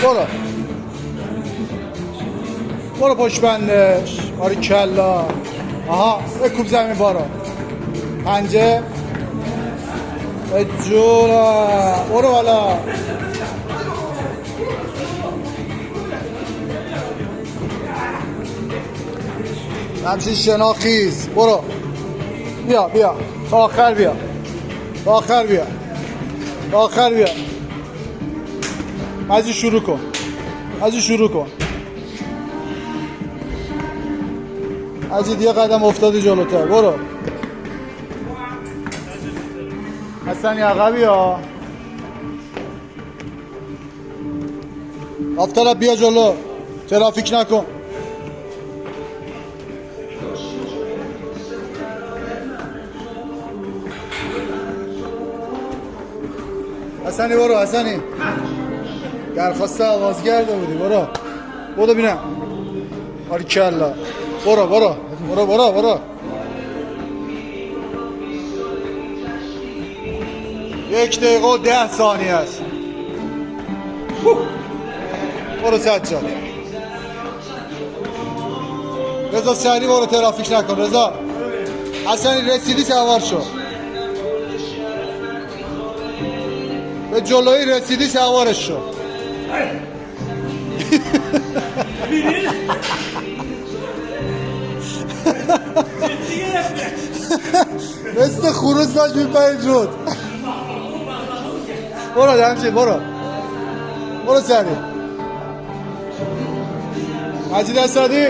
برو برو پشت بندش. باریکلا. آها بکوب زمین. برو پنجه جونا. برو بالا. همچین شناخیز. برو بیا بیا تا آخر بیا. تا آخر بیا. تا آخر بیا. ازی شروع کن. ازی شروع کن. ازی دیگه قدم افتادی جلوتر. برو حسنی عقبی ها. آفتاب بیا جلو. ترافیک نکن. حسنی برو. حسنی درخواست آوازگرده بودی. برو برو ببینم. باریکلا. برو برو برو برو برو. 1 دقیقه و 10 ثانیه است. برو سجاد. رضا سریع برو ترافیک نکن. رضا حسنی رسیدی سوار شو. به جلوی رسیدی سوارش شو. مثل خروس داشت میپرید رود. برو دمشید. برو برو سریع. مجید اسدی